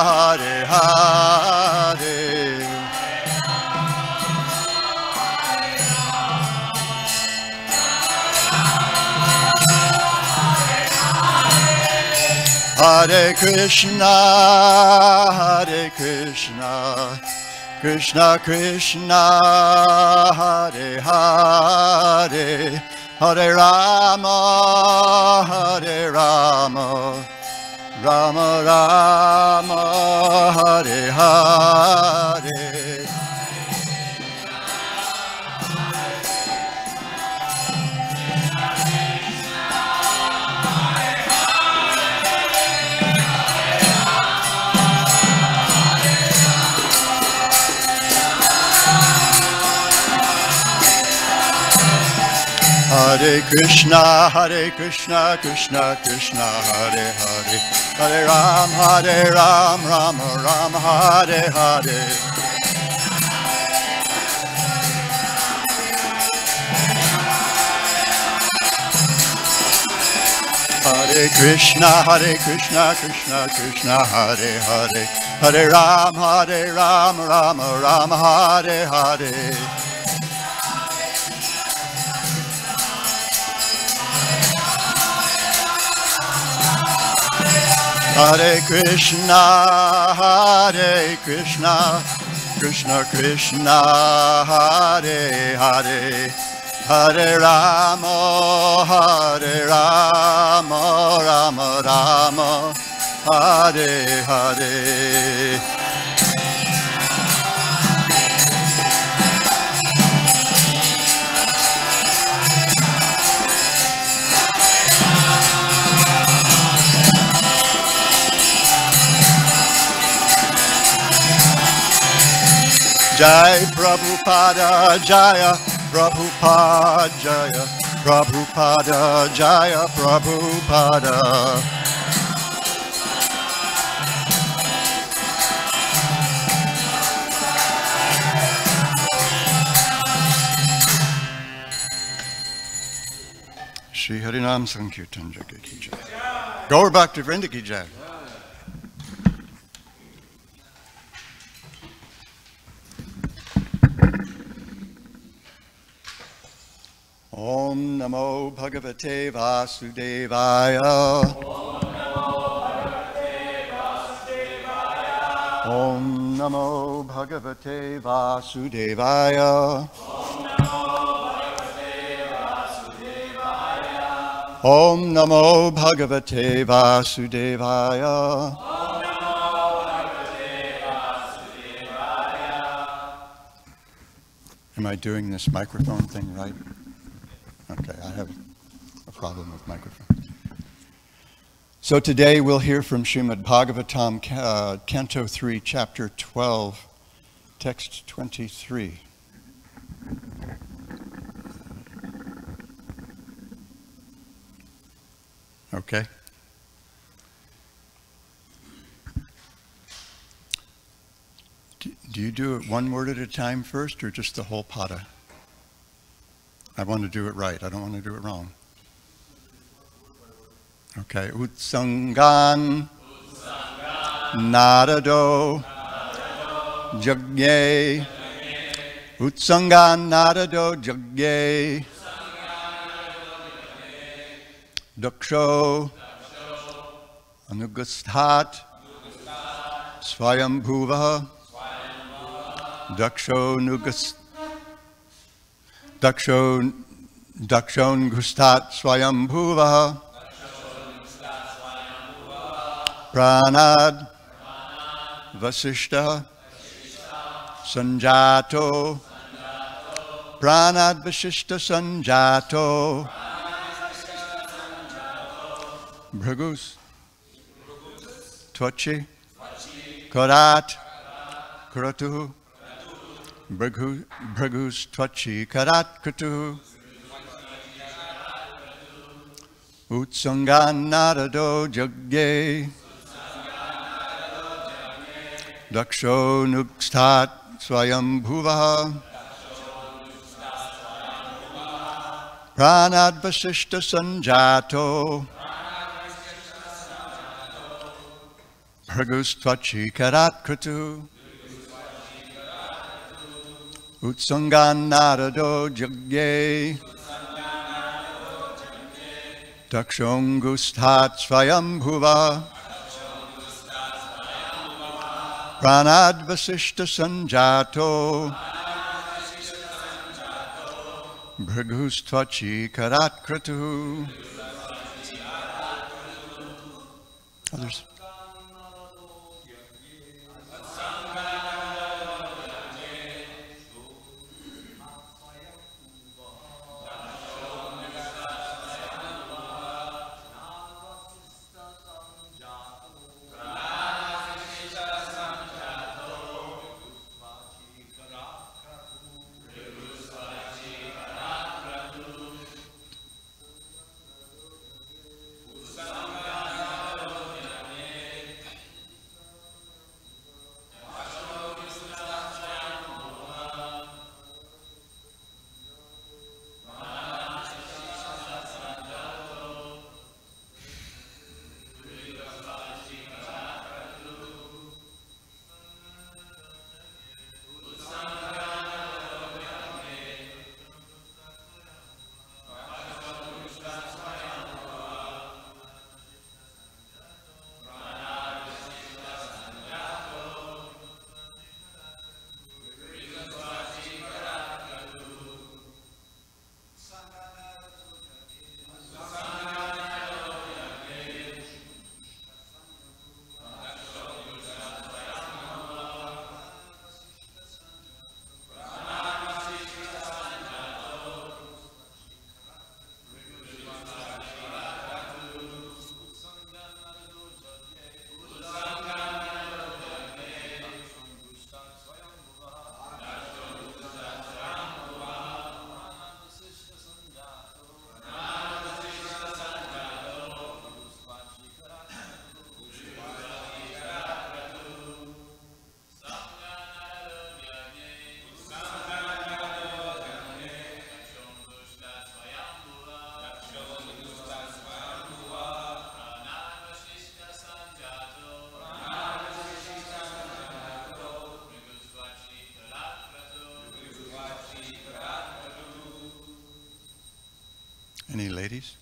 Hare Hare. Hare Krishna, Hare Krishna, Krishna Krishna, Hare Hare, Hare Rama, Hare Rama, Rama Rama, Hare Hare. Hare Krishna, Krishna Krishna, Hare Hare, Hare Ram, Rama Rama, Hare Hare. Hare Krishna, Krishna Krishna, Hare Hare, Hare Ram, Rama Rama, Hare Hare. Hare Krishna, Krishna Krishna, Hare Hare, Hare Rama, Rama Rama, Hare Hare. Jai Prabhupada, Jaya Prabhupada, Jaya Prabhupada, Jaya Prabhupada. Shri Harinam Sankirtan Jagya Ki Jai. Gaur Bhakti Vrinda Ki Jai. Om Namo Bhagavate Vasudevaya. Om Namo Bhagavate Vasudevaya. Om Namo Bhagavate Vasudevaya. Am I doing this microphone thing right? Okay, I have a problem with microphones. So today we'll hear from Srimad Bhagavatam, Canto 3, Chapter 12, Text 23. Okay. Do you do it one word at a time first, or just the whole pada? I want to do it right. I don't want to do it wrong. Okay. Utsangan Narado Jagye. Utsangan Narado Jagye. Daksho Anugasthat Swayambhuva. Dakshon Gustat Swayambhuva. Pranad Vasishta Sanjato. Pranad Vasishta Sanjato. Bhragus Tvachi Karat Karatu. Bhragus Tvachi Karat Kratu. Utsangan Narado Jagye. Daksho Nugstat Swayambhuva. Pranad Vasishta Sanjato. Bhragustvachi karat kratu. Utsangan narado jagye. Dakshongustat svayambhuva. Pranad vasishta sanjato. Bhragustvachi karat kratu. Others. Any ladies?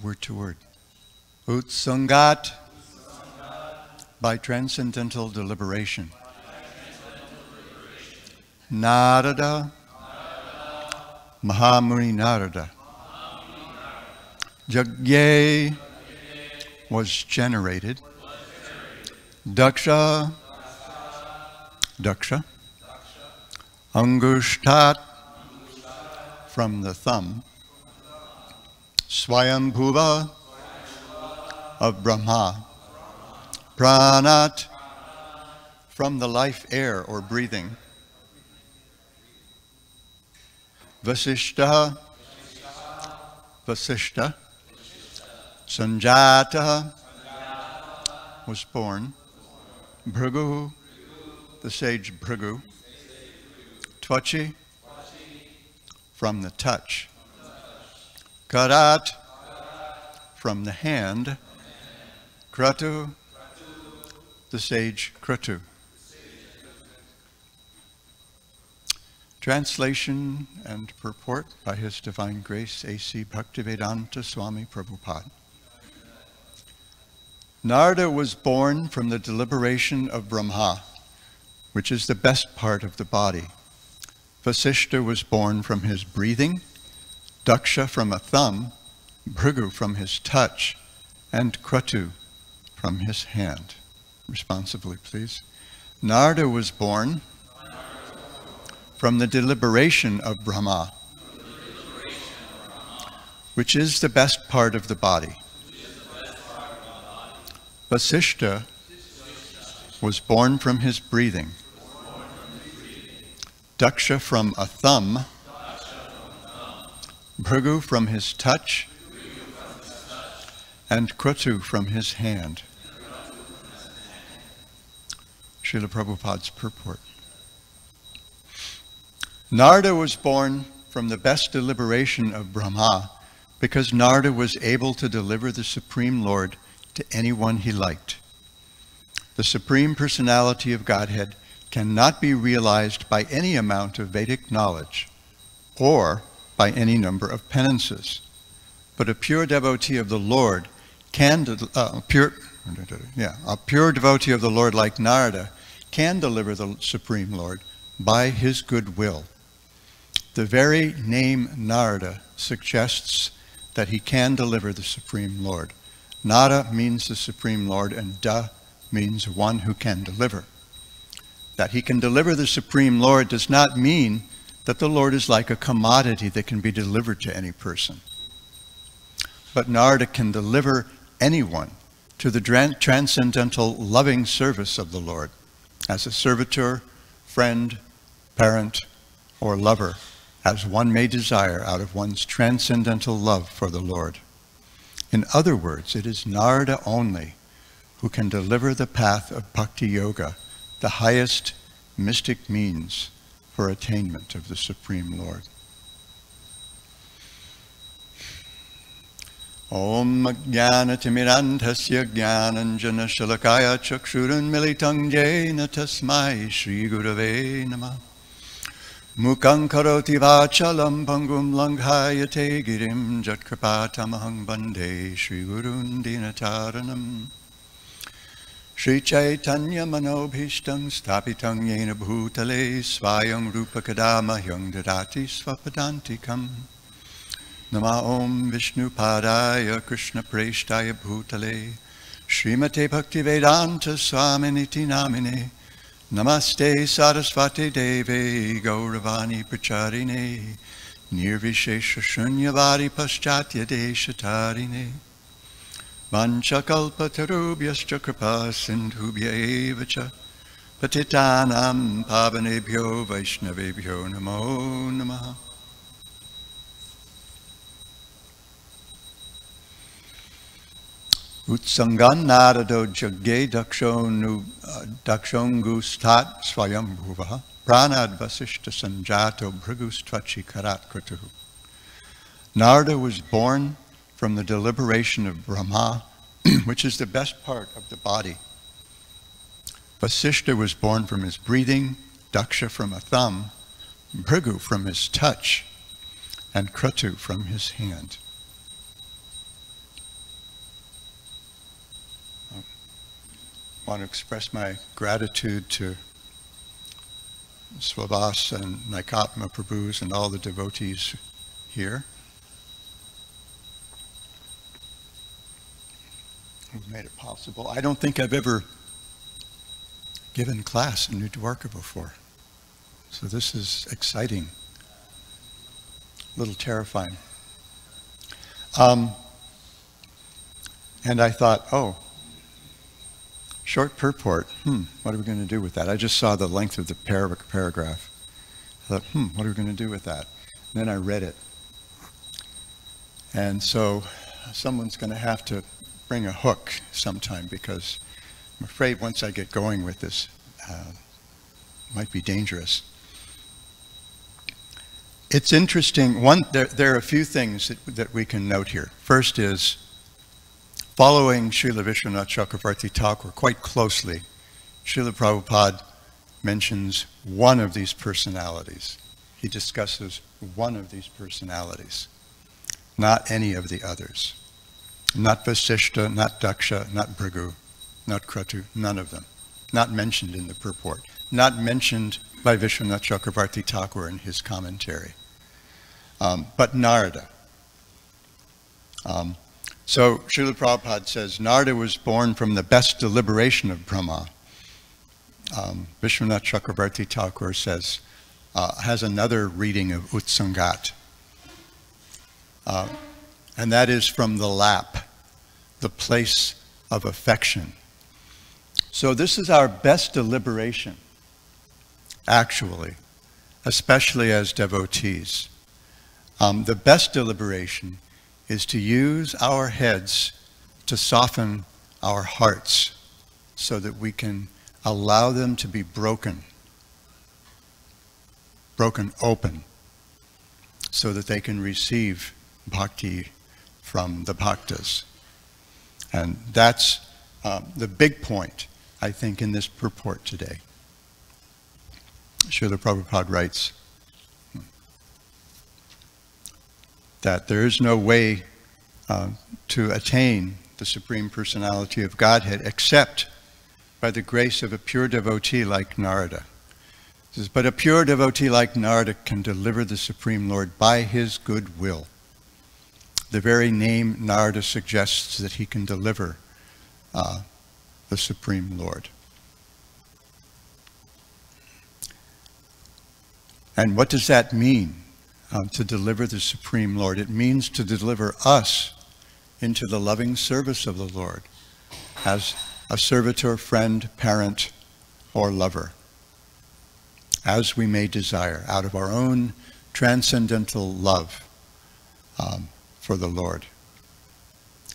Word to word. Utsangat, by transcendental deliberation. Narada, Mahamuni Narada. Jagye was generated. Daksha, Angushtat, from the thumb. Swayambhuva, of Brahma. Pranat, from the life air or breathing. Vasishta, Sanjata, was born. Bhrigu, the sage Bhrigu. Tvachi, from the touch. Karat, from the hand. Kratu, the sage Kratu. Translation and purport by His Divine Grace A.C. Bhaktivedanta Swami Prabhupada. Narada was born from the deliberation of Brahma, which is the best part of the body. Vasishta was born from his breathing, Daksha from a thumb, Bhrigu from his touch, and Kratu from his hand. responsibly, please. Narada was born from the deliberation of Brahma, which is the best part of the body. Vasishta was born from his breathing. Daksha from a thumb. Bhrigu from his touch. And Kratu from his hand. Srila Prabhupada's purport. Narada was born from the best deliberation of Brahma because Narada was able to deliver the Supreme Lord to anyone he liked. The Supreme Personality of Godhead cannot be realized by any amount of Vedic knowledge or by any number of penances. But a pure devotee of the Lord a pure devotee of the Lord like Narada can deliver the Supreme Lord by his good will. The very name Narada suggests that he can deliver the Supreme Lord. Nara means the Supreme Lord, and Da means one who can deliver. That he can deliver the Supreme Lord does not mean that the Lord is like a commodity that can be delivered to any person. But Narada can deliver anyone to the transcendental loving service of the Lord as a servitor, friend, parent, or lover, as one may desire out of one's transcendental love for the Lord. In other words, it is Narada only who can deliver the path of Bhakti Yoga, the highest mystic means for attainment of the Supreme Lord. Om Jnana-timirandhasya Jnananjana Shalakaya Chakshurun Militang Jena Tasmai Shri Gurave Namah Mukhaṁ karoti vachalam pangum langhayate girim jatkripatamahang bande Shri Gurun Dinataranam Shri Chaitanya Manobhishtam Stapitang Yena Bhutale Svayam Rupa Kadamahyang Dadati Svapadantikam Nama Om Vishnu Padaya Krishna Preshtaya Bhutale Srimate Bhaktivedanta Swaminiti Namine Namaste Sarasvati Devi Gauravani Pracharine Nirvishesha Shunyavadi Paschatya Deshatarine Vanchakalpatarubhyascha Kripa Sindhubhya Evacha Patitanam Pavanebhyo Vaishnavebhyo Namo Namaha. Utsangan narado jagge dakshongustat swayambhuva pranad vasishta sanjato bhrigustvachi karat kratuhu. Narada was born from the deliberation of Brahma, which is the best part of the body. Vasishta was born from his breathing, Daksha from a thumb, Bhrigu from his touch, and Kratu from his hand. I want to express my gratitude to Swabhas and Naikatma Prabhus and all the devotees here who've made it possible. I don't think I've ever given class in New Dwarka before, so this is exciting, a little terrifying. And I thought, oh, short purport, what are we going to do with that? I just saw the length of the paragraph. I thought, what are we going to do with that? And then I read it. And so someone's going to have to bring a hook sometime, because I'm afraid once I get going with this, it might be dangerous. It's interesting. There are a few things that we can note here. First is, following Srila Vishwanath Chakravarti Thakur quite closely, Srila Prabhupada mentions one of these personalities. He discusses one of these personalities, not any of the others. Not Vasishta, not Daksha, not Bhrigu, not Kratu, none of them. Not mentioned in the purport. Not mentioned by Vishwanath Chakravarti Thakur in his commentary. But Narada. So Srila Prabhupada says, Narada was born from the best deliberation of Brahma. Vishwanath Chakrabarti Thakur says, has another reading of Utsangat. And that is from the lap, the place of affection. So this is our best deliberation, actually, especially as devotees. The best deliberation is to use our heads to soften our hearts so that we can allow them to be broken open, so that they can receive bhakti from the bhaktas. And that's the big point, I think, in this purport today. Srila Prabhupada writes that there is no way to attain the Supreme Personality of Godhead except by the grace of a pure devotee like Narada. He says, but a pure devotee like Narada can deliver the Supreme Lord by his good will. The very name Narada suggests that he can deliver the Supreme Lord. And what does that mean, to deliver the Supreme Lord? It means to deliver us into the loving service of the Lord as a servitor, friend, parent, or lover, as we may desire, out of our own transcendental love for the Lord.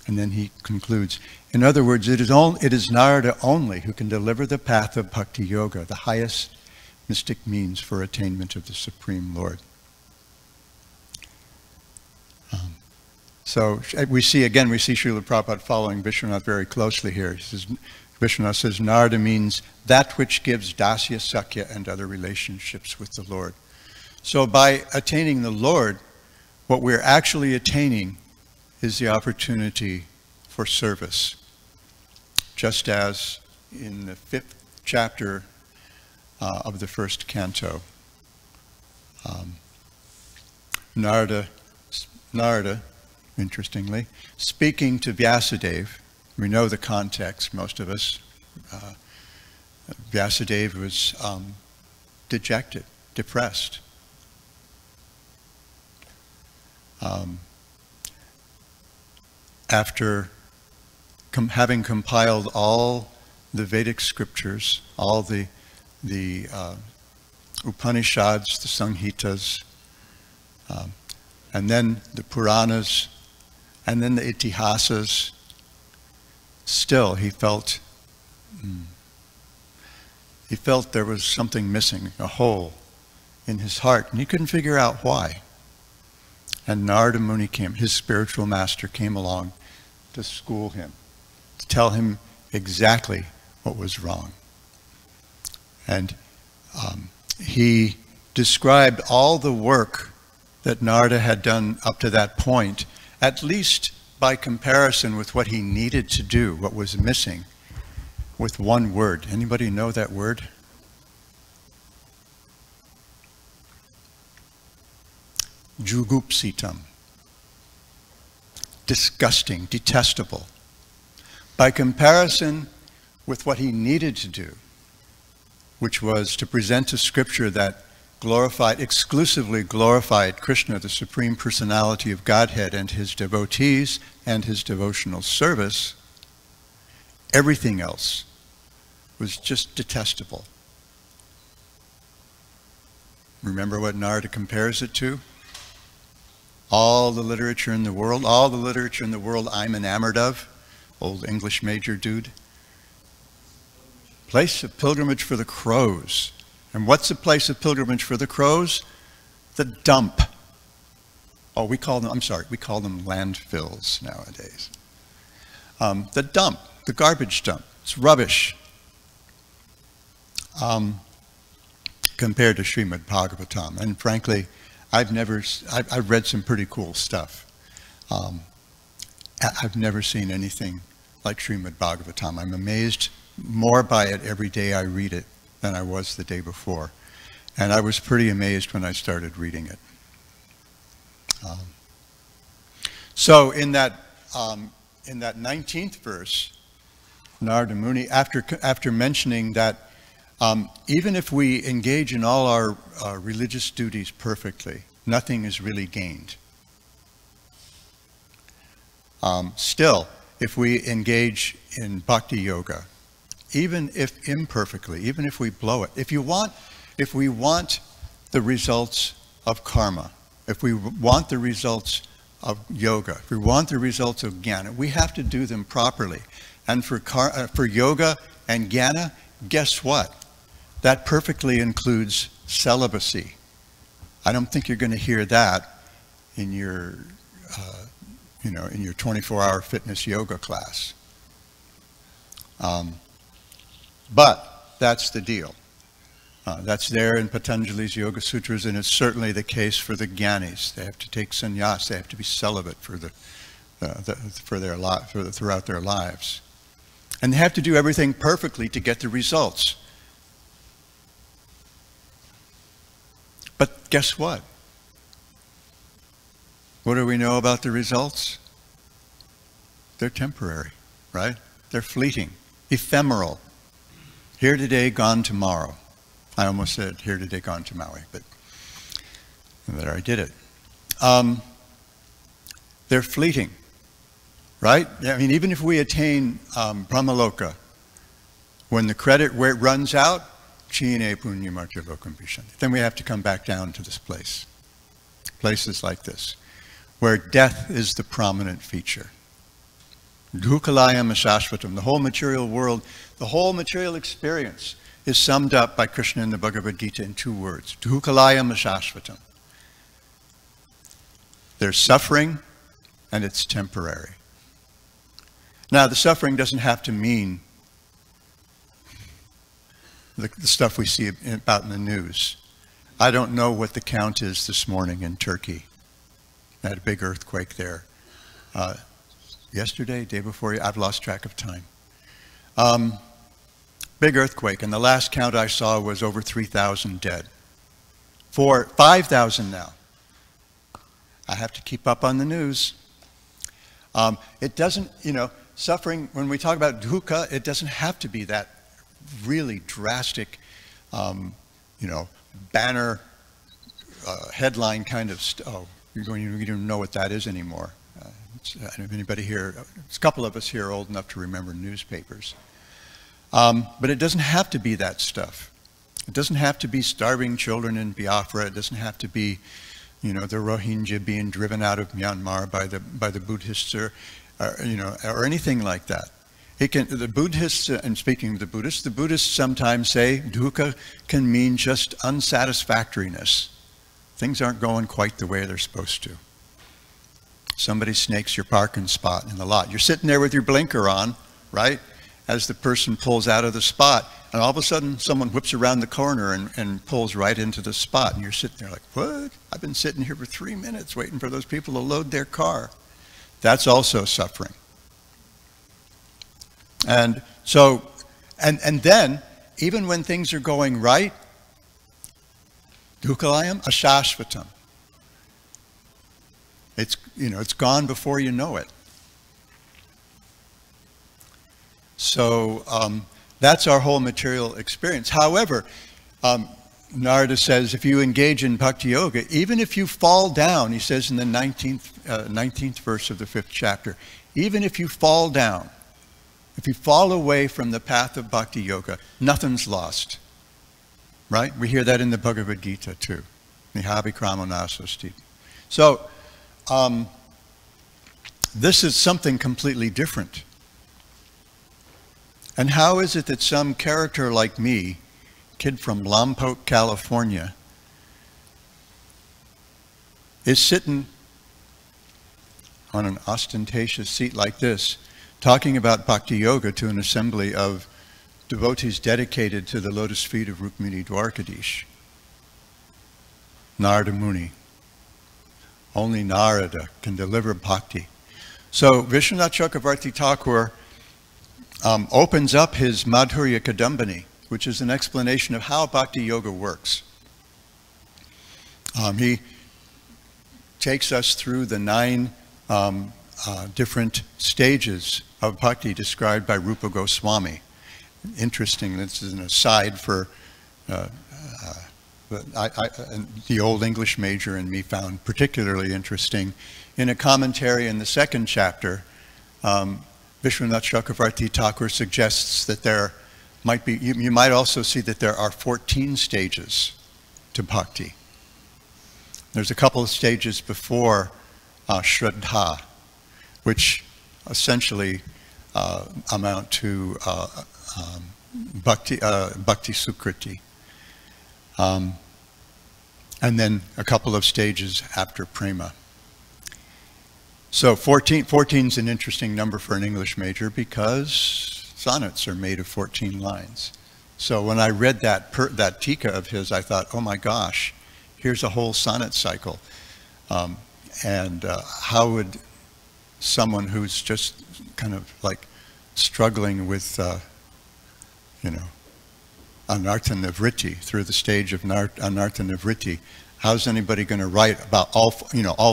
And then he concludes, in other words, it is Narada only who can deliver the path of Bhakti Yoga, the highest mystic means for attainment of the Supreme Lord. So we see Srila Prabhupada following Vishwanath very closely here. He says, Vishwanath says, Narada means that which gives dasya, sakya, and other relationships with the Lord. So by attaining the Lord, what we're actually attaining is the opportunity for service. Just as in the 5th chapter of the 1st canto, Narada, interestingly, speaking to Vyasadeva, we know the context, most of us. Vyasadeva was dejected, depressed. After having compiled all the Vedic scriptures, all the Upanishads, the Samhitas, and then the Puranas, and then the Itihasas, still he felt there was something missing, a hole in his heart, and he couldn't figure out why. And Narada Muni came, his spiritual master, came along to school him, to tell him exactly what was wrong. And he described all the work that Narada had done up to that point, at least by comparison with what he needed to do, what was missing, with one word. Anybody know that word? Jugupsitam. Disgusting, detestable. By comparison with what he needed to do, which was to present a scripture that exclusively glorified Krishna, the Supreme Personality of Godhead, and his devotees and his devotional service, everything else was just detestable. Remember what Narada compares it to? All the literature in the world I'm enamored of. Old English major dude. Place of pilgrimage for the crows. And what's the place of pilgrimage for the crows? The dump. Oh, we call them landfills nowadays. The dump, the garbage dump. It's rubbish. Compared to Srimad Bhagavatam. And frankly, I've read some pretty cool stuff. I've never seen anything like Srimad Bhagavatam. I'm amazed more by it every day I read it than I was the day before. And I was pretty amazed when I started reading it. So in that in that 19th verse, Narada Muni, after mentioning that even if we engage in all our religious duties perfectly, nothing is really gained. Still, if we engage in bhakti yoga, even if imperfectly, even if we blow it, if we want the results of karma, if we want the results of yoga, if we want the results of jnana, we have to do them properly. And for yoga and jnana, guess what? That perfectly includes celibacy. I don't think you're going to hear that in your, in your 24-hour fitness yoga class. But that's the deal. That's there in Patanjali's Yoga Sutras, and it's certainly the case for the jnanis. They have to take sannyas. They have to be celibate throughout their lives, and they have to do everything perfectly to get the results. But guess what? What do we know about the results? They're temporary, right? They're fleeting, ephemeral. Here today, gone tomorrow. I almost said here today, gone to Maui, but there I did it. They're fleeting, right? I mean, even if we attain Brahmaloka, when the credit where it runs out, Chine punya marja lokam vishanti, then we have to come back down to this place. Places like this, where death is the prominent feature. Dukalayam ashashvatam, the whole material world, the whole material experience is summed up by Krishna in the Bhagavad Gita in 2 words. Dukalayam ashashvatam. There's suffering, and it's temporary. Now, the suffering doesn't have to mean the stuff we see about in the news. I don't know what the count is this morning in Turkey. I had a big earthquake there. Yesterday, day before, I've lost track of time. Big earthquake, and the last count I saw was over 3,000 dead. 5,000 now. I have to keep up on the news. It doesn't, suffering, when we talk about dukkha, it doesn't have to be that really drastic, banner headline kind of you don't even know what that is anymore. I don't know if anybody here, there's a couple of us here old enough to remember newspapers. But it doesn't have to be that stuff. It doesn't have to be starving children in Biafra. It doesn't have to be, the Rohingya being driven out of Myanmar by the Buddhists or anything like that. The Buddhists, and speaking of the Buddhists sometimes say dukkha can mean just unsatisfactoriness. Things aren't going quite the way they're supposed to. Somebody snakes your parking spot in the lot. You're sitting there with your blinker on, right? As the person pulls out of the spot, and all of a sudden someone whips around the corner and pulls right into the spot, and you're sitting there like, what? I've been sitting here for 3 minutes waiting for those people to load their car. That's also suffering. And so, and then, even when things are going right, dukkhalayam ashashvatam. It's gone before you know it. So that's our whole material experience. However, Narada says if you engage in bhakti yoga, even if you fall down, he says in the 19th verse of the 5th chapter, even if you fall down, if you fall away from the path of bhakti yoga, nothing's lost. Right? We hear that in the Bhagavad Gita too. Nihabhikramo nasasti. So, this is something completely different. And how is it that some character like me, kid from Lompoc, California, is sitting on an ostentatious seat like this, talking about bhakti yoga to an assembly of devotees dedicated to the lotus feet of Rukmini Dwarkadish? Narada Muni. Only Narada can deliver bhakti. So Vishwanath Chakravarti Thakur opens up his Madhurya Kadambini, which is an explanation of how bhakti yoga works. He takes us through the 9 different stages of bhakti described by Rupa Goswami. Interesting, this is an aside for the Old English major in me found particularly interesting. In a commentary in the second chapter, Vishwanath Chakravarti Thakur suggests that there might be, you might also see that there are 14 stages to bhakti. There's a couple of stages before Shraddha, which essentially amount to Bhakti Sukriti. And then a couple of stages after Prema. So 14 is an interesting number for an English major because sonnets are made of 14 lines. So when I read that tika of his, I thought, oh my gosh, here's a whole sonnet cycle. How would someone who's just kind of like struggling with, anartha-nivritti, through the stage of anartha-nivritti, how's anybody going to write about all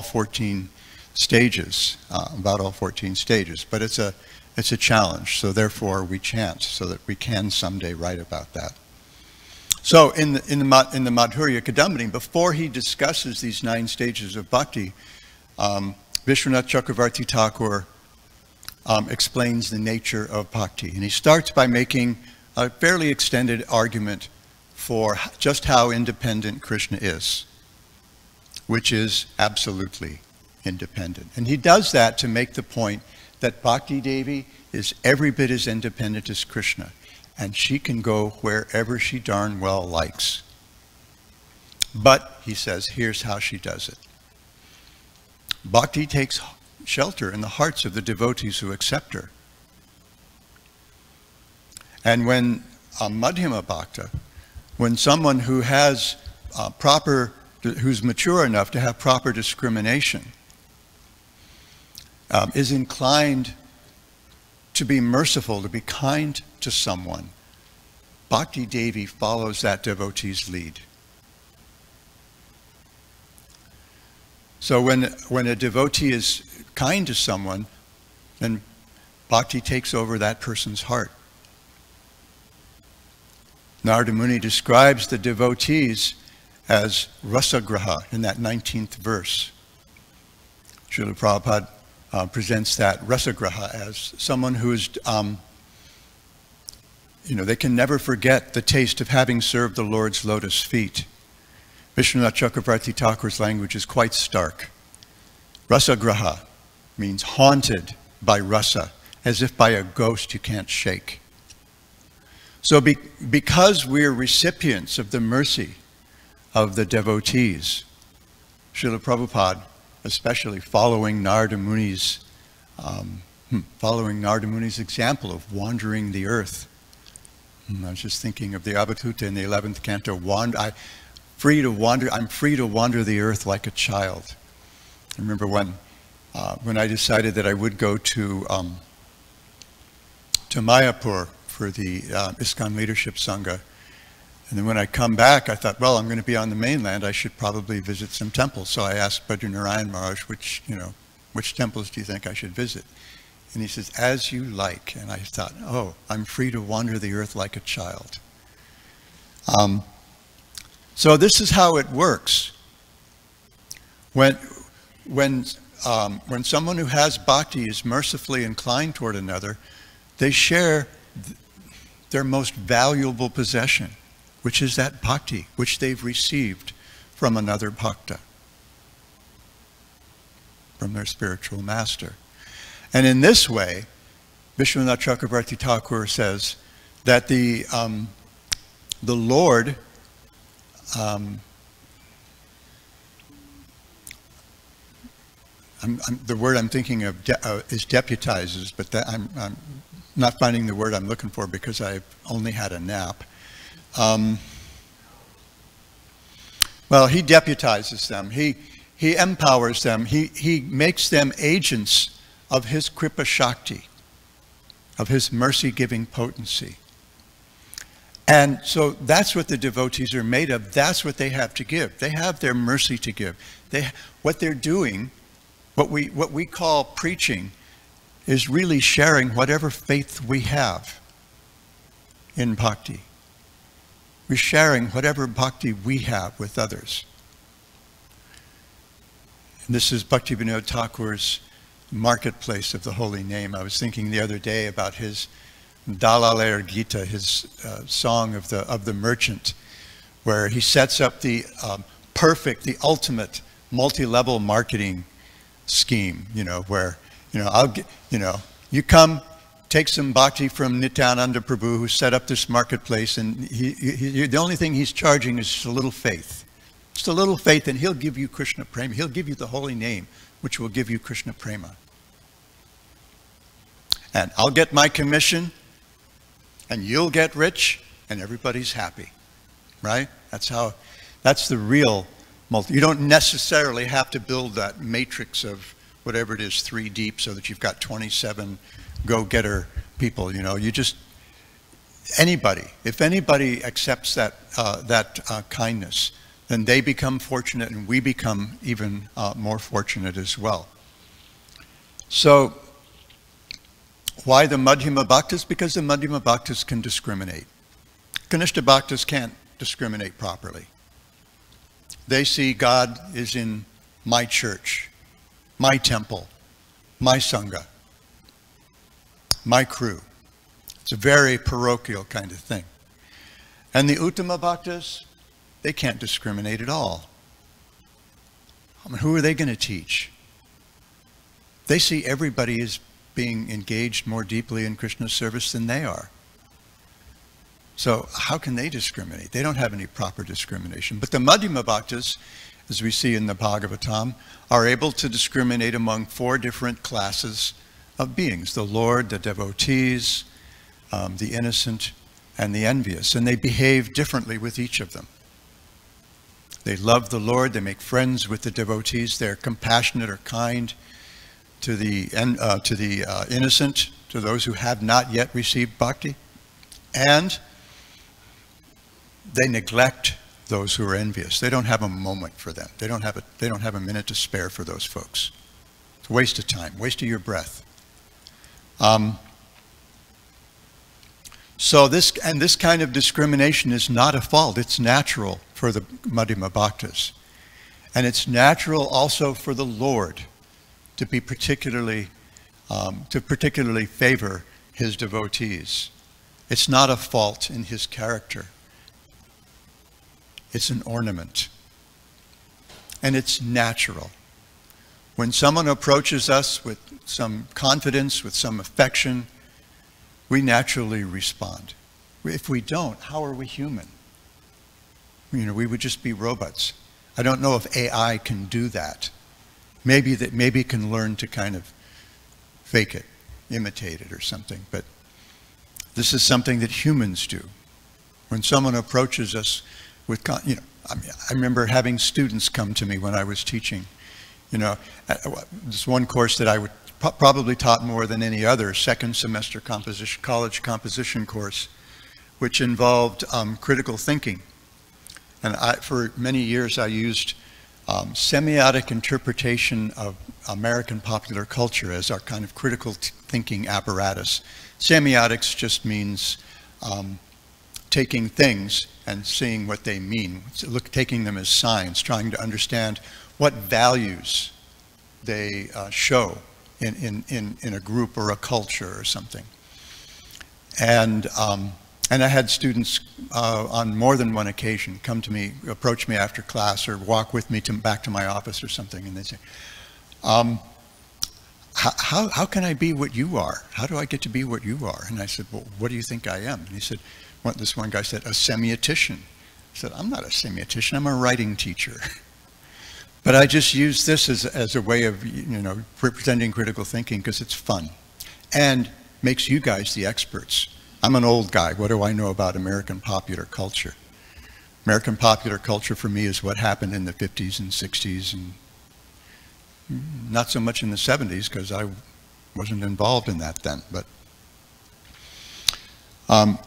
14 stages, about all 14 stages? But it's a challenge, so therefore we chant so that we can someday write about that. So in the Madhurya Kadambini, before he discusses these 9 stages of bhakti, Vishwanath Chakravarti Thakur explains the nature of bhakti. And he starts by making a fairly extended argument for just how independent Krishna is, which is absolutely independent. And he does that to make the point that Bhakti Devi is every bit as independent as Krishna, and she can go wherever she darn well likes. But, he says, here's how she does it. Bhakti takes shelter in the hearts of the devotees who accept her. And when a Madhyama Bhakta, when someone who has who's mature enough to have proper discrimination, is inclined to be merciful, to be kind to someone, Bhakti Devi follows that devotee's lead. So when a devotee is kind to someone, then Bhakti takes over that person's heart. Narada Muni describes the devotees as rasagraha in that 19th verse. Srila Prabhupada presents that rasagraha as someone who is, they can never forget the taste of having served the Lord's lotus feet. Vishwanath Chakravarti Thakur's language is quite stark. Rasagraha means haunted by rasa, as if by a ghost you can't shake. So because we're recipients of the mercy of the devotees, Srila Prabhupada, especially following Narada Muni's example of wandering the earth. I was just thinking of the Abhituta in the 11th canto, I'm free to wander the earth like a child. I remember when I decided that I would go to Mayapur for the ISKCON Leadership Sangha. And then when I come back, I thought, well, I'm going to be on the mainland. I should probably visit some temples. So I asked Badrinarayan Maharaj, which temples do you think I should visit? And he says, as you like. And I thought, oh, I'm free to wander the earth like a child. So this is how it works. When someone who has bhakti is mercifully inclined toward another, they share their most valuable possession, which is that bhakti, which they've received from another bhakta, from their spiritual master. And in this way, Vishwanath Chakravarti Thakur says that the Lord the word I'm thinking of is deputizes, but that I'm not finding the word I'm looking for because I've only had a nap. Well, he deputizes them. He empowers them. He makes them agents of his Kripa Shakti, of his mercy-giving potency. And so that's what the devotees are made of. That's what they have to give. They have their mercy to give. What they're doing What we call preaching is really sharing whatever faith we have in bhakti. We're sharing whatever bhakti we have with others. And this is Bhaktivinoda Thakur's Marketplace of the Holy Name. I was thinking the other day about his Dalaler Gita, his song of the merchant, where he sets up the the ultimate multi-level marketing scheme, where, you come, take some bhakti from Nityananda Prabhu, who set up this marketplace, and the only thing he's charging is just a little faith. Just a little faith, and he'll give you Krishna Prema. He'll give you the holy name, which will give you Krishna Prema. And I'll get my commission, and you'll get rich, and everybody's happy. Right? That's the real you don't necessarily have to build that matrix of whatever it is, 3 deep, so that you've got 27 go-getter people. You just, if anybody accepts that kindness, then they become fortunate, and we become even more fortunate as well. So, why the Madhyama Bhaktas? Because the Madhyama Bhaktas can discriminate. Kanishta Bhaktas can't discriminate properly. They see God is in my church, my temple, my sangha, my crew. It's a very parochial kind of thing. And the Uttama Bhaktas, they can't discriminate at all. I mean, who are they going to teach? They see everybody as being engaged more deeply in Krishna's service than they are. So how can they discriminate? They don't have any proper discrimination. But the Madhyama Bhaktas, as we see in the Bhagavatam, are able to discriminate among 4 different classes of beings: the Lord, the devotees, the innocent, and the envious. And they behave differently with each of them. They love the Lord, they make friends with the devotees, they're compassionate or kind to the innocent, to those who have not yet received bhakti. And they neglect those who are envious. They don't have a moment for them. They don't have a minute to spare for those folks. It's a waste of time, waste of your breath. So this kind of discrimination is not a fault. It's natural for the Madhyama Bhaktas. And it's natural also for the Lord to be particularly favor his devotees. It's not a fault in his character. It's an ornament. And it's natural. When someone approaches us with some confidence, with some affection, we naturally respond. If we don't, how are we human? We would just be robots. I don't know if AI can do that. Maybe it can learn to kind of fake it, imitate it or something, but this is something that humans do. When someone approaches us with, I remember having students come to me when I was teaching. This one course that I would probably taught more than any other, second semester college composition course, which involved critical thinking. And for many years I used semiotic interpretation of American popular culture as our kind of critical thinking apparatus. Semiotics just means taking things and seeing what they mean, taking them as signs, trying to understand what values they show in a group or a culture or something. And I had students on more than one occasion come to me, approach me after class, or walk with me back to my office or something, and they say, how can I be what you are? How do I get to be what you are? And I said, well, what do you think I am? And he said, this one guy said, a semiotician. I said, I'm not a semiotician, I'm a writing teacher. But I just use this as a way of, presenting critical thinking because it's fun and makes you guys the experts. I'm an old guy. What do I know about American popular culture? American popular culture for me is what happened in the 50s and 60s, and not so much in the 70s because I wasn't involved in that then. But and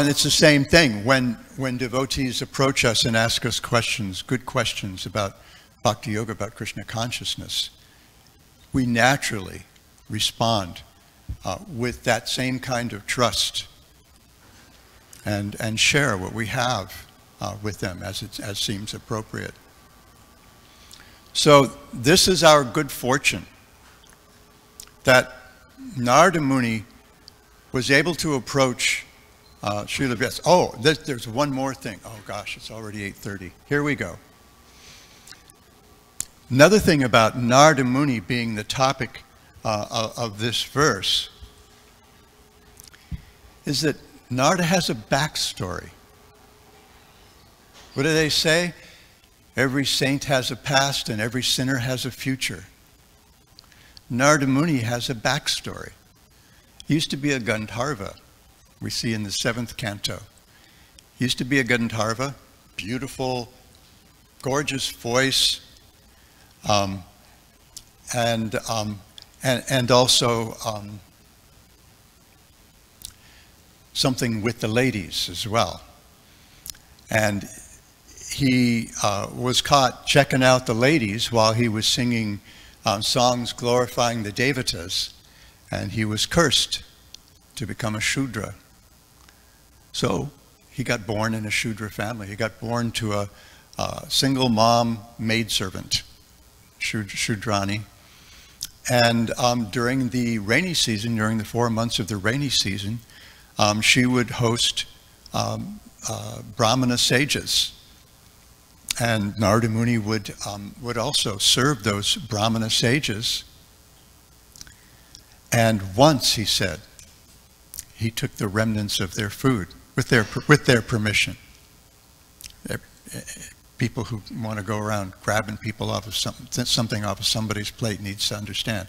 it's the same thing when devotees approach us and ask us questions, good questions about Bhakti Yoga, about Krishna consciousness. we naturally respond with that same kind of trust and share what we have with them as seems appropriate. So this is our good fortune, that Narada Muni was able to approach Srila B.A. Oh, there's one more thing. Oh gosh, it's already 8:30. Here we go. Another thing about Narada Muni being the topic of this verse is that Narada has a backstory. What do they say? Every saint has a past and every sinner has a future. Narada Muni has a backstory. He used to be a Gandharva, we see in the 7th canto. He used to be a Gandharva, beautiful, gorgeous voice, and also something with the ladies as well. And he was caught checking out the ladies while he was singing songs glorifying the Devatas, and he was cursed to become a Shudra. So he got born in a Shudra family. He got born to a single mom maidservant, Shudrani. And during the rainy season, during the 4 months of the rainy season, she would host Brahmana sages. And Narada Muni would also serve those Brahmana sages. And once, he said, he took the remnants of their food with their permission. People who want to go around grabbing people off of something off of somebody's plate needs to understand.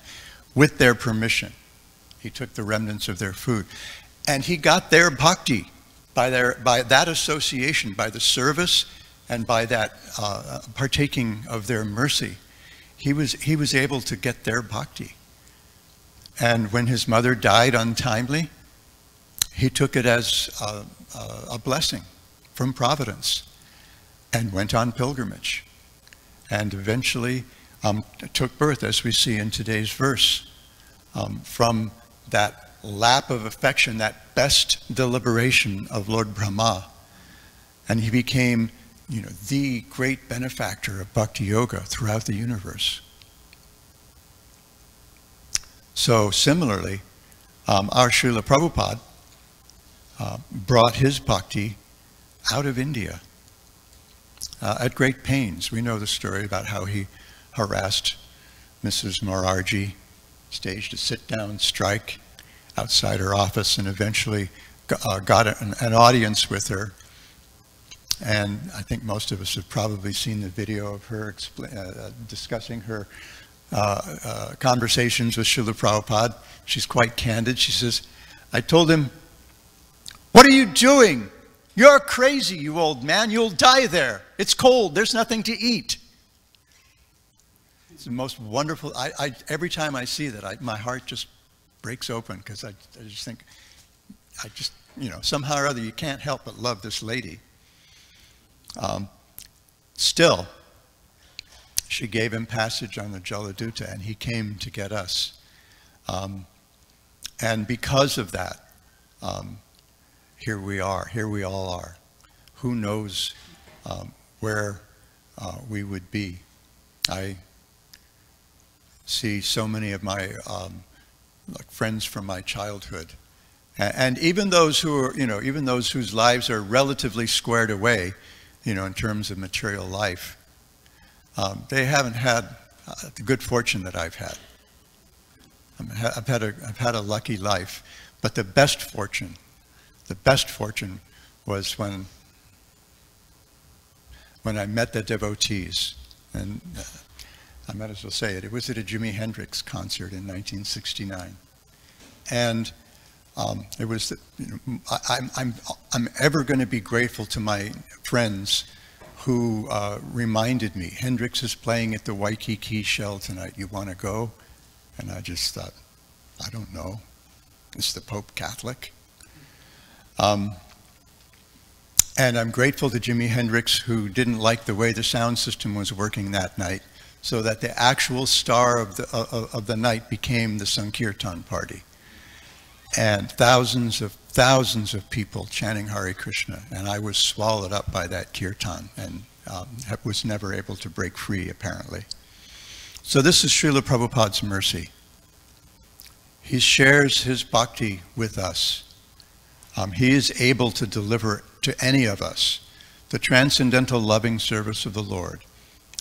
With their permission, he took the remnants of their food. And he got their bhakti by that association, by the service and by that partaking of their mercy. He was able to get their bhakti. And when his mother died untimely, he took it as a blessing from Providence and went on pilgrimage, and eventually took birth, as we see in today's verse, from that lap of affection, that best deliberation of Lord Brahma. And he became, the great benefactor of Bhakti Yoga throughout the universe. So similarly, our Srila Prabhupada brought his bhakti out of India at great pains. We know the story about how he harassed Mrs. Morarji, staged a sit-down strike outside her office, and eventually got an audience with her. And I think most of us have probably seen the video of her discussing her conversations with Srila Prabhupada. She's quite candid. She says, I told him, "What are you doing? You're crazy, you old man. You'll die there. It's cold. There's nothing to eat." It's the most wonderful. Every time I see that, my heart just breaks open, because I just think, somehow or other you can't help but love this lady. Still, she gave him passage on the Jaladuta, and he came to get us. And because of that, here we are. Here we all are. Who knows where we would be? I see so many of my friends from my childhood, and even those who are, even those whose lives are relatively squared away, in terms of material life. They haven't had the good fortune that I've had. I've had a lucky life, but the best fortune was when I met the devotees. And I might as well say it. It was at a Jimi Hendrix concert in 1969, and it was. I'm ever going to be grateful to my friends who reminded me, Hendrix is playing at the Waikiki Shell tonight. You want to go? And I just thought, I don't know. Is the Pope Catholic? And I'm grateful to Jimi Hendrix, who didn't like the way the sound system was working that night. so that the actual star of the night became the Sankirtan party. And thousands of people chanting Hare Krishna, and I was swallowed up by that kirtan and was never able to break free, apparently. So this is Srila Prabhupada's mercy. He shares his bhakti with us. He is able to deliver to any of us the transcendental loving service of the Lord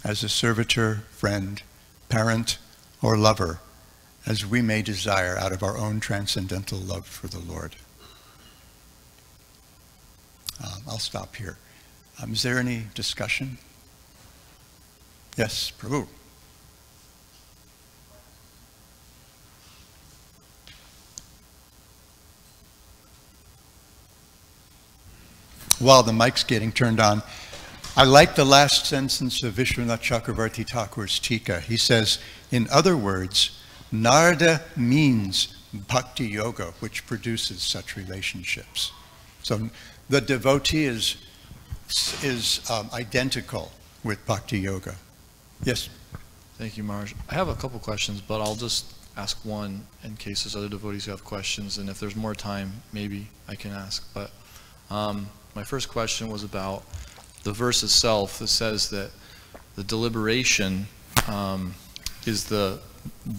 as a servitor, friend, parent, or lover, as we may desire out of our own transcendental love for the Lord. I'll stop here. Is there any discussion? Yes, Prabhu. While the mic's getting turned on, I like the last sentence of Vishwanath Chakravarti Thakur's Tika. He says, in other words, Narada means bhakti yoga, which produces such relationships. So the devotee is identical with bhakti yoga. Yes? Thank you, Maharaj. I have a couple questions, but I'll just ask one in case there's other devotees who have questions, and if there's more time, maybe I can ask. But my first question was about the verse itself that says that the deliberation is the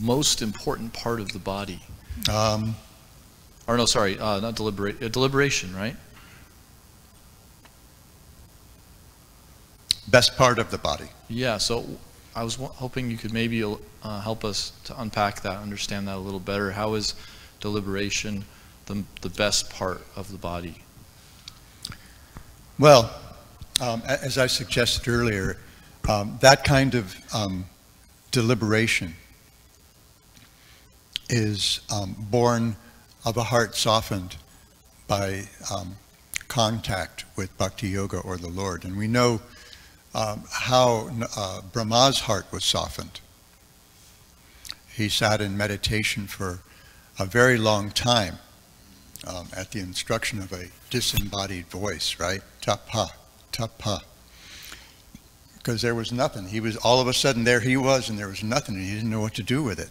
most important part of the body. Or no, sorry, not deliberation, right? Best part of the body. Yeah, so I was hoping you could maybe help us to unpack that, understand that a little better. How is deliberation the best part of the body? Well, as I suggested earlier, that kind of deliberation is born of a heart softened by contact with Bhakti Yoga or the Lord. And we know how Brahma's heart was softened. He sat in meditation for a very long time at the instruction of a disembodied voice, right? Tapa, tapa. Because there was nothing. He was, all of a sudden there he was, and there was nothing, and he didn't know what to do with it.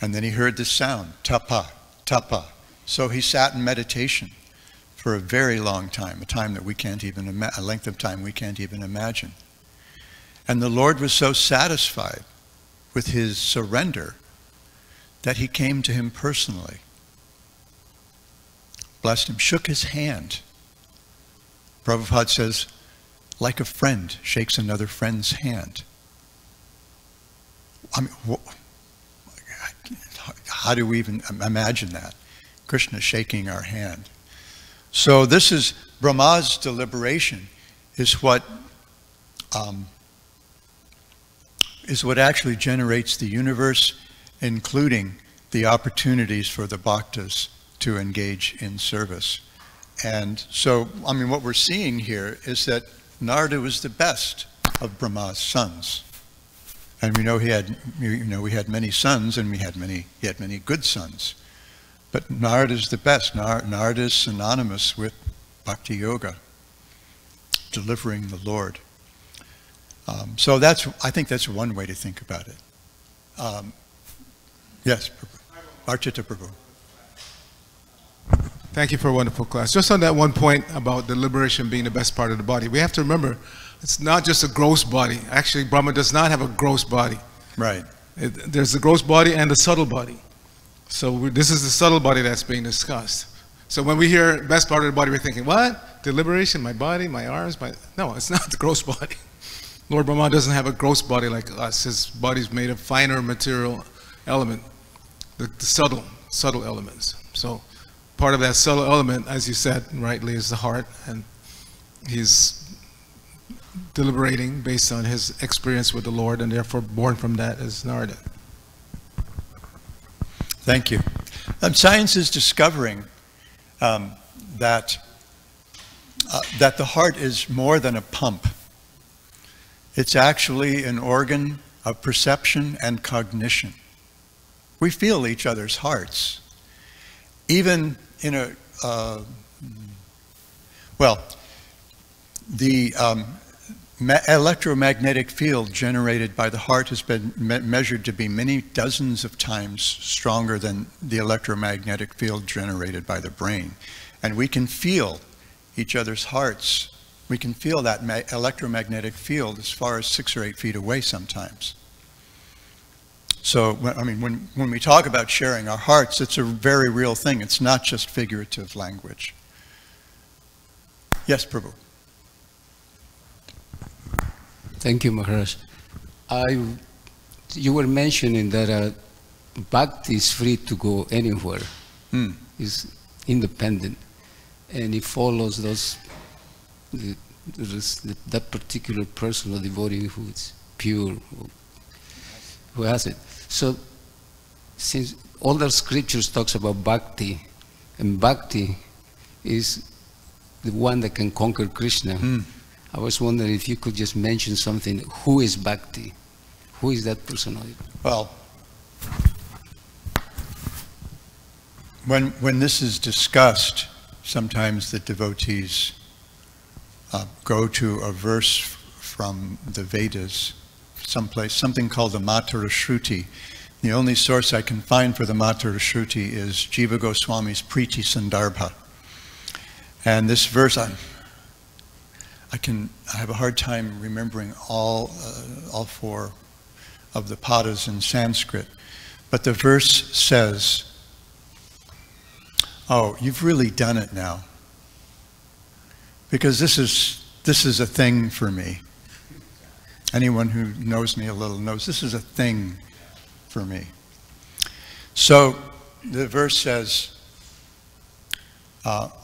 And then he heard this sound, tapa, tapa. So he sat in meditation for a very long time, a time that we can't even a length of time we can't even imagine. And the Lord was so satisfied with his surrender that he came to him personally, blessed him, shook his hand. Prabhupada says, like a friend shakes another friend's hand. I mean, how do we even imagine that? Krishna shaking our hand. So this is Brahma's deliberation, is what actually generates the universe, including the opportunities for the bhaktas to engage in service. And so, I mean, what we're seeing here is that Narada was the best of Brahma's sons. And we know he had, we had many sons, and he had many good sons. But Narada is the best. Narada is synonymous with Bhakti Yoga, delivering the Lord. So I think that's one way to think about it. Yes, Archita Prabhu. Thank you for a wonderful class. Just on that one point about the liberation being the best part of the body, we have to remember it's not just a gross body. Actually, Brahma does not have a gross body. Right. There's the gross body and the subtle body. So this is the subtle body that's being discussed. So when we hear best part of the body, we're thinking, what? Deliberation, my body, my arms, No, it's not the gross body. Lord Brahma doesn't have a gross body like us. His body's made of finer material element, the subtle elements. So part of that subtle element, as you said rightly, is the heart, and he's deliberating based on his experience with the Lord, and therefore born from that is Narada. Thank you. Science is discovering that the heart is more than a pump. It's actually an organ of perception and cognition. We feel each other's hearts. Even in electromagnetic field generated by the heart has been measured to be many dozens of times stronger than the electromagnetic field generated by the brain. And we can feel each other's hearts. We can feel that electromagnetic field as far as 6 or 8 feet away sometimes. So, I mean, when we talk about sharing our hearts, it's a very real thing. It's not just figurative language. Yes, Prabhu. Thank you, Maharaj. You were mentioning that Bhakti is free to go anywhere. It's independent. And it follows that particular person or devotee who is pure, who has it. So, since all the scriptures talks about Bhakti, and Bhakti is the one that can conquer Krishna, I was wondering if you could just mention something. Who is Bhakti? Who is that personality? Well, when this is discussed, sometimes the devotees go to a verse from the Vedas, someplace, something called the Matara Shruti. The only source I can find for the Matara Shruti is Jiva Goswami's Priti Sandarbha. And this verse, I have a hard time remembering all 4 of the padas in Sanskrit. But the verse says, oh, you've really done it now. Because this is a thing for me. Anyone who knows me a little knows this is a thing for me. So the verse says,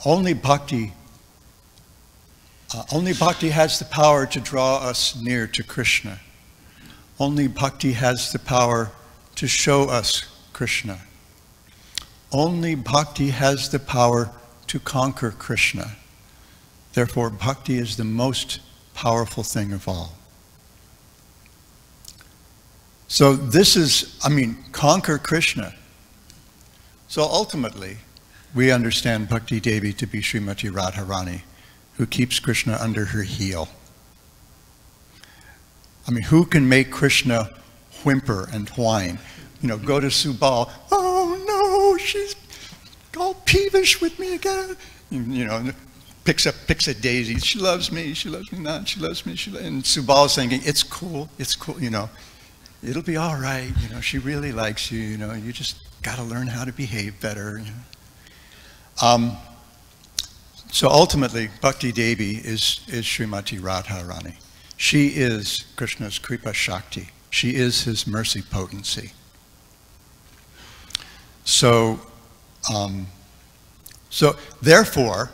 only bhakti has the power to draw us near to Krishna. Only bhakti has the power to show us Krishna. Only bhakti has the power to conquer Krishna. Therefore, bhakti is the most powerful thing of all. So this is, conquer Krishna. So ultimately, we understand Bhakti Devi to be Srimati Radharani, who keeps Krishna under her heel. Who can make Krishna whimper and whine? Go to Subal, oh no, she's all peevish with me again. Picks a daisy, she loves me not, she loves me, and Subal is thinking, it's cool, it'll be all right, she really likes you, you just got to learn how to behave better. So ultimately, Bhakti Devi is Srimati Radharani. She is Krishna's Kripa Shakti. She is his mercy potency. So therefore,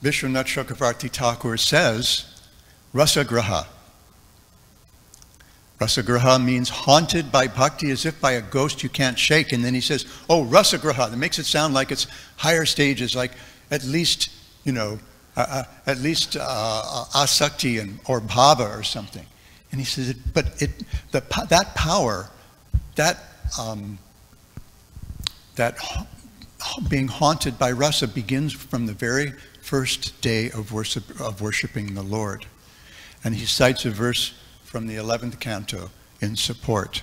Vishwanath Chakravarti Thakur says, Rasagraha. Rasagraha means haunted by bhakti as if by a ghost you can't shake. And then he says, oh, Rasagraha. That makes it sound like it's higher stages, like at least asakti or bhava or something. And he says, that power, that being haunted by rasa begins from the very first day of worshiping the Lord. And he cites a verse from the 11th canto in support.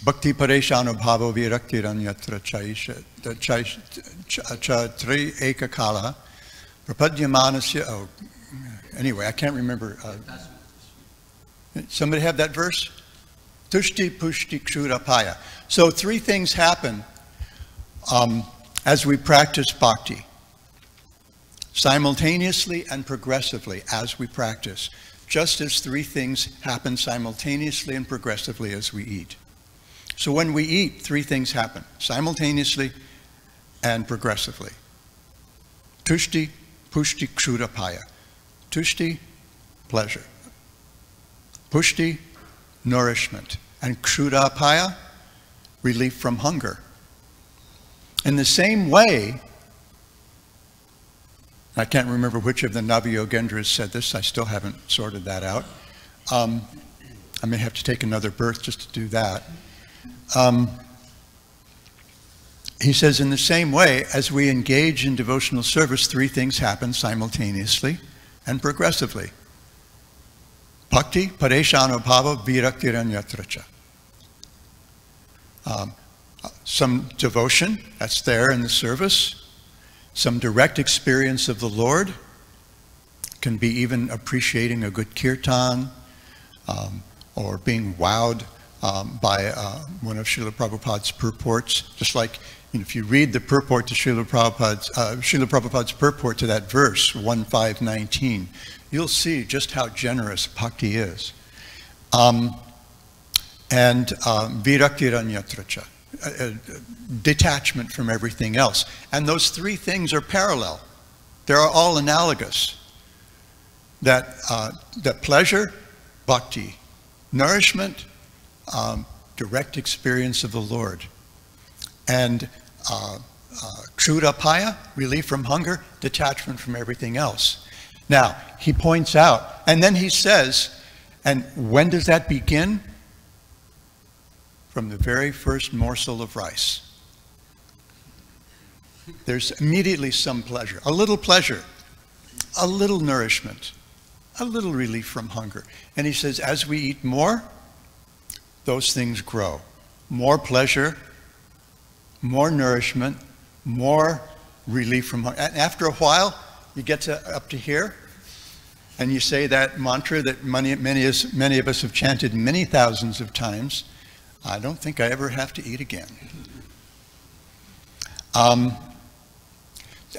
Bhakti pareshano bhavo virakti ranyatra tri ekakala prapadyamanasya. Oh, anyway, I can't remember. Somebody have that verse? Tushti pushti kshurapaya. So 3 things happen as we practice bhakti. Simultaneously and progressively as we practice. Just as 3 things happen simultaneously and progressively as we eat. So when we eat, 3 things happen simultaneously and progressively. Tushti, pushti, kshurapaya. Tushti, pleasure. Pushti, nourishment. And kshurapaya, relief from hunger. In the same way, I can't remember which of the Navi-Yogendras said this. I still haven't sorted that out. I may have to take another birth just to do that. He says, in the same way, as we engage in devotional service, 3 things happen simultaneously and progressively. Bhakti, Pareshanobhava, Viraktiranyatracha. Some devotion, that's there in the service. Some direct experience of the Lord. Can be even appreciating a good kirtan, or being wowed by one of Srila Prabhupada's purports. Just like, if you read the purport to Srila Prabhupada's purport to that verse, 1.5.19, you'll see just how generous bhakti is. And viraktiranyatracha, detachment from everything else. And those three things are parallel. They're all analogous. That pleasure, bhakti. Nourishment, direct experience of the Lord. And kshudapaya, relief from hunger, detachment from everything else. Now, he points out, and then he says, and when does that begin? From the very first morsel of rice. There's immediately some pleasure, a little nourishment, a little relief from hunger. And he says, as we eat more, those things grow. More pleasure, more nourishment, more relief from hunger. And after a while, you get up to here, and you say that mantra that many of us have chanted many thousands of times. I don't think I ever have to eat again.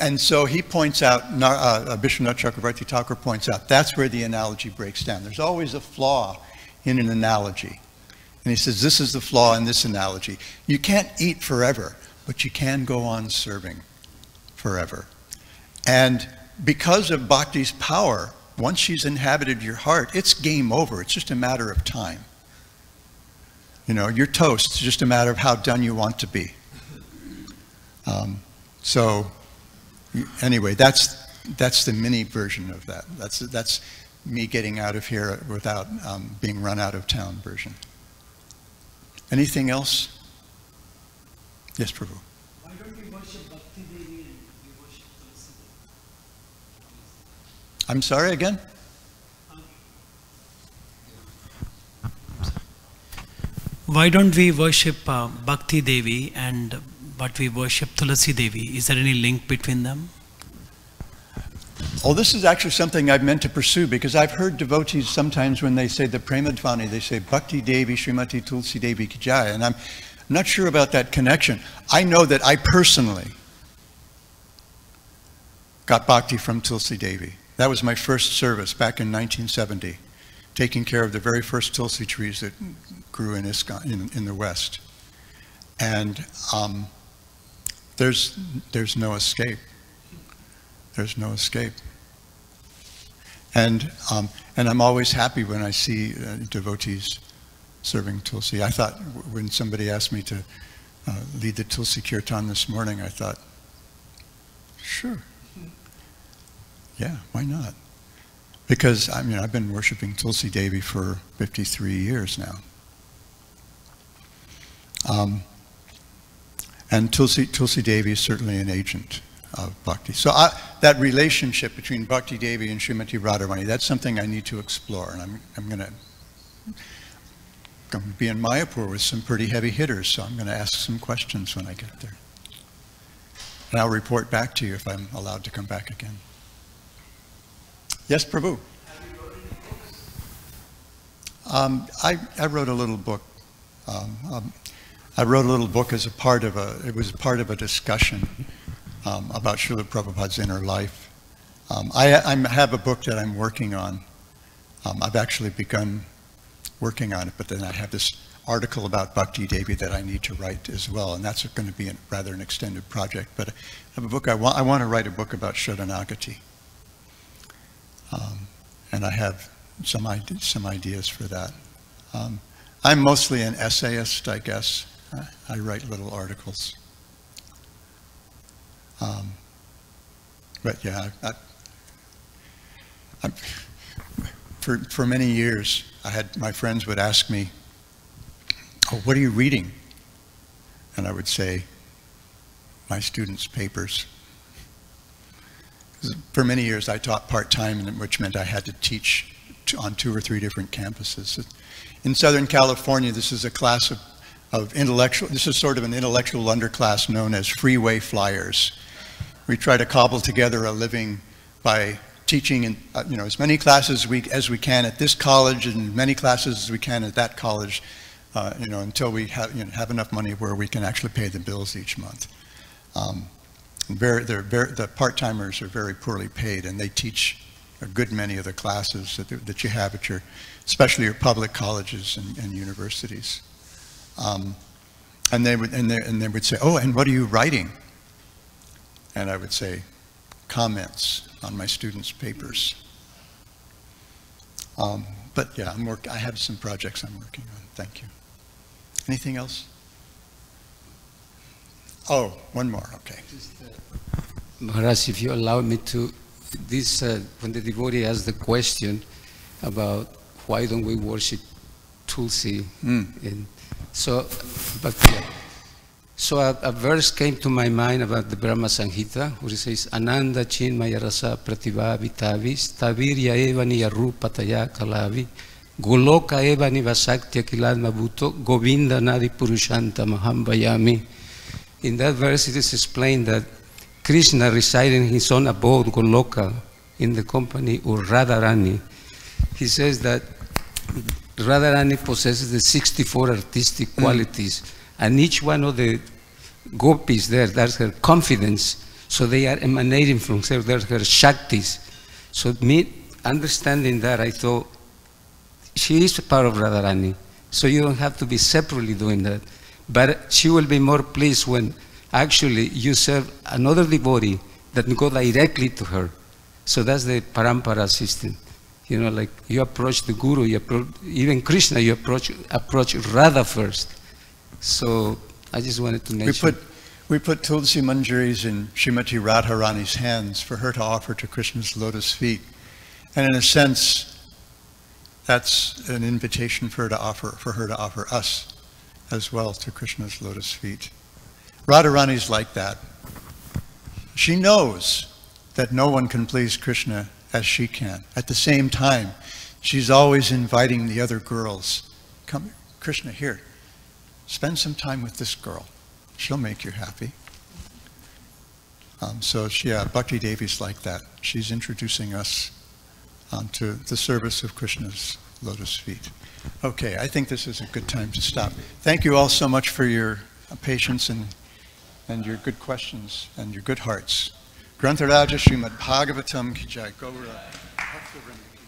And so he points out, Vishwanath Chakravarti Thakur points out, that's where the analogy breaks down. There's always a flaw in an analogy. And he says, this is the flaw in this analogy. You can't eat forever, but you can go on serving forever. And because of bhakti's power, once she's inhabited your heart, it's game over. It's just a matter of time. You're toast. It's just a matter of how done you want to be. Anyway, that's the mini version of that. That's me getting out of here without being run out of town version. Anything else? Yes, Prabhu. Why don't we worship Bhakti Devi and we worship Tulsi Devi? I'm sorry, again? Why don't we worship Bhakti Devi but we worship Tulsi Devi? Is there any link between them? Oh, this is actually something I've meant to pursue, because I've heard devotees sometimes when they say the Premadvani, they say Bhakti Devi Srimati Tulsi Devi Ki Jai, and I'm not sure about that connection. I know that I personally got bhakti from Tulsi Devi. That was my first service back in 1970, taking care of the very first Tulsi trees that grew in ISKCON, in the West. And there's no escape. There's no escape. And I'm always happy when I see devotees serving Tulsi. I thought when somebody asked me to lead the Tulsi Kirtan this morning, I thought, sure. Yeah, why not? Because, I've been worshiping Tulsi Devi for 53 years now. And Tulsi Devi is certainly an agent of bhakti. So that relationship between Bhakti Devi and Srimati Radharani, that's something I need to explore. And I'm going to be in Mayapur with some pretty heavy hitters, so I'm going to ask some questions when I get there. And I'll report back to you if I'm allowed to come back again. Yes, Prabhu? Have you wrote any books? I wrote a little book. I wrote a little book as it was part of a discussion about Srila Prabhupada's inner life. I have a book that I'm working on. I've actually begun working on it, but then I have this article about Bhakti Devi that I need to write as well, and that's going to be rather an extended project. But I have a book, I want to write a book about Sharanagati. And I have some ideas for that. I'm mostly an essayist, I guess. I write little articles. But yeah, for many years, my friends would ask me, "Oh, what are you reading?" And I would say, "My students' papers." For many years, I taught part-time, which meant I had to teach on 2 or 3 different campuses. In Southern California, this is a class of intellectual, this is sort of an intellectual underclass known as freeway flyers. We try to cobble together a living by teaching in, as many classes as we can at this college and as many classes as we can at that college, until we have enough money where we can actually pay the bills each month. The part-timers are very poorly paid, and they teach a good many of the classes that you have at especially your public colleges and universities. And they would say, "Oh, and what are you writing?" And I would say, "Comments on my students' papers." But yeah, I have some projects I'm working on. Thank you. Anything else? Oh, one more. Okay. Maharaj, if you allow me to, when the devotee asked the question about why don't we worship Tulsi, and so a verse came to my mind about the Brahma Samhita, where it says, Ananda Chinmaya Rasa Pratibha Vitavis, Tavirya Eva Niyarupataya Kalavi, Goloka Eva Nivasaktya Kiladma Bhuto, Govinda Nadi Purushanta Mahambayami. In that verse, it is explained that Krishna resided in his own abode, Goloka, in the company of Radharani. He says that Radharani possesses the 64 artistic qualities, and each one of the gopis there, that's her confidence, so they are emanating from her, they're her shaktis. So me understanding that, I thought, she is a part of Radharani, so you don't have to be separately doing that. But she will be more pleased when actually you serve another devotee that go directly to her. So that's the parampara system. Like you approach the Guru, even Krishna, you approach Radha first. So I just wanted to mention. We put Tulsi Manjaris in Srimati Radharani's hands for her to offer to Krishna's lotus feet. And in a sense, that's an invitation for her to offer us as well to Krishna's lotus feet. Radharani's like that. She knows that no one can please Krishna as she can. At the same time, she's always inviting the other girls. Come, Krishna, here, spend some time with this girl. She'll make you happy. Bhakti Devi's like that. She's introducing us to the service of Krishna's lotus feet. Okay, I think this is a good time to stop. Thank you all so much for your patience and your good questions and your good hearts. Grantha Raja Srimad Bhagavatam Ki Jai Gaura Bhakta Vrinda Ki Jai.